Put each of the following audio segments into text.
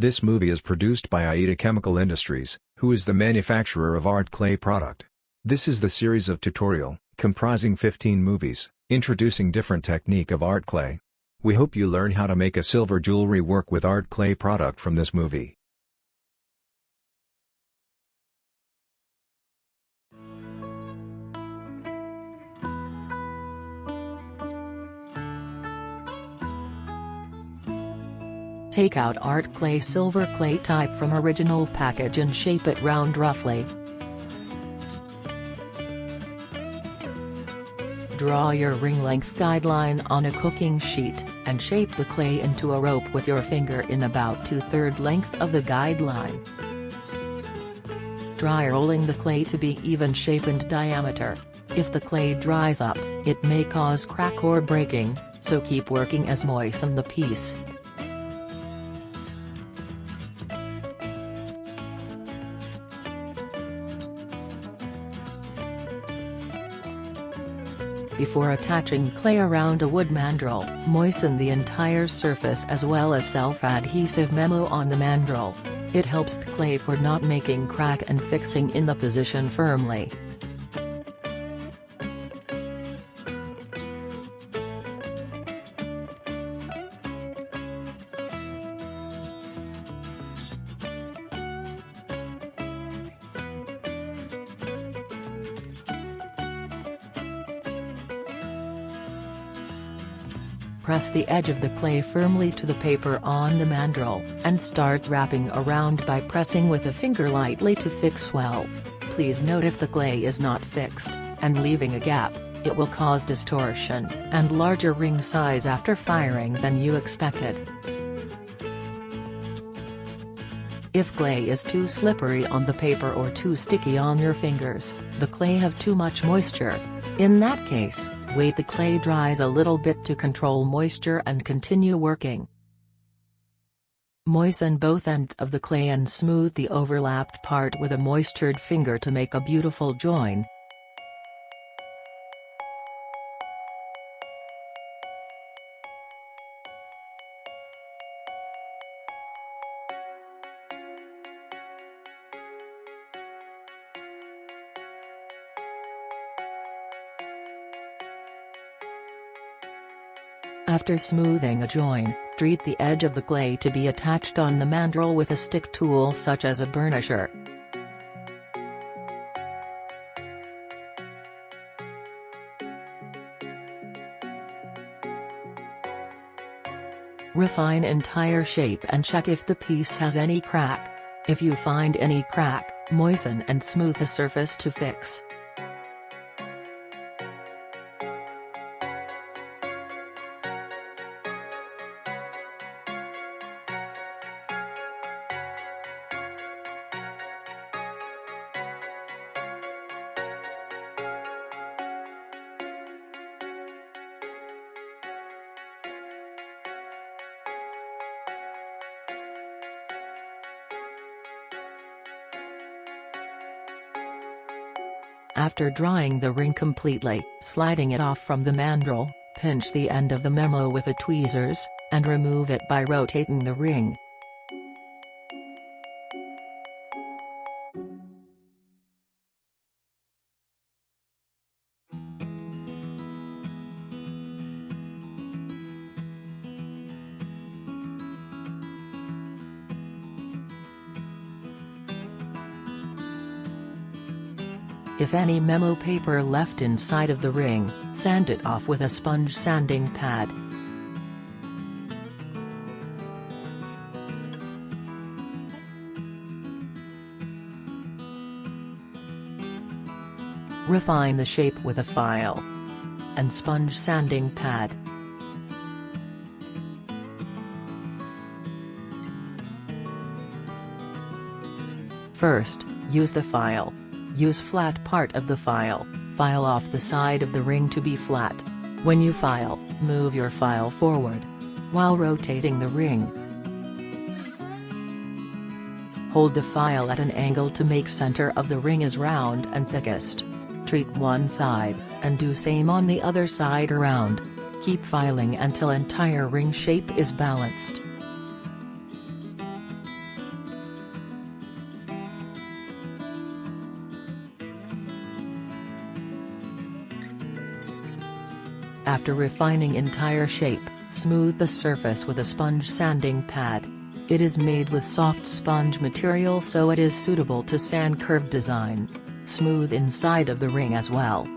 This movie is produced by Aida Chemical Industries, who is the manufacturer of art clay product. This is the series of tutorial, comprising 15 movies, introducing different technique of art clay. We hope you learn how to make a silver jewelry work with art clay product from this movie. Take out art clay silver clay type from original package and shape it round roughly. Draw your ring length guideline on a cooking sheet, and shape the clay into a rope with your finger in about 2/3 length of the guideline. Try rolling the clay to be even shape and diameter. If the clay dries up, it may cause crack or breaking, so keep working as moisten the piece. Before attaching clay around a wood mandrel, moisten the entire surface as well as self-adhesive memo on the mandrel. It helps the clay for not making crack and fixing in the position firmly. Press the edge of the clay firmly to the paper on the mandrel, and start wrapping around by pressing with a finger lightly to fix well. Please note if the clay is not fixed, and leaving a gap, it will cause distortion, and larger ring size after firing than you expected. If clay is too slippery on the paper or too sticky on your fingers, the clay have too much moisture. In that case, wait the clay dries a little bit to control moisture and continue working. Moisten both ends of the clay and smooth the overlapped part with a moistured finger to make a beautiful join. After smoothing a join, treat the edge of the clay to be attached on the mandrel with a stick tool such as a burnisher. Refine entire shape and check if the piece has any crack. If you find any crack, moisten and smooth the surface to fix. After drying the ring completely, sliding it off from the mandrel, pinch the end of the memo with the tweezers, and remove it by rotating the ring. If any memo paper left inside of the ring, sand it off with a sponge sanding pad. Refine the shape with a file and sponge sanding pad. First, use the file. Use flat part of the file off the side of the ring to be flat. When you file, move your file forward while rotating the ring. Hold the file at an angle to make center of the ring is round and thickest. Treat one side, and do same on the other side around. Keep filing until entire ring shape is balanced. After refining entire shape, smooth the surface with a sponge sanding pad. It is made with soft sponge material so it is suitable to sand curve design. Smooth inside of the ring as well.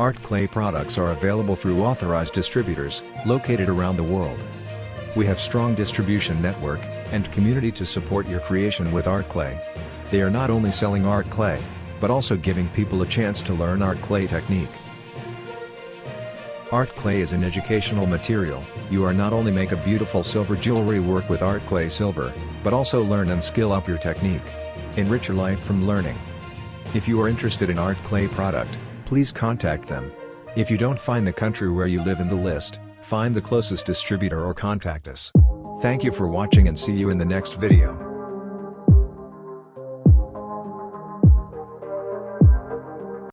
Art clay products are available through authorized distributors, located around the world. We have strong distribution network, and community to support your creation with art clay. They are not only selling art clay, but also giving people a chance to learn art clay technique. Art clay is an educational material. You are not only make a beautiful silver jewelry work with art clay silver, but also learn and skill up your technique. Enrich your life from learning. If you are interested in art clay product, please contact them. If you don't find the country where you live in the list, find the closest distributor or contact us. Thank you for watching and see you in the next video.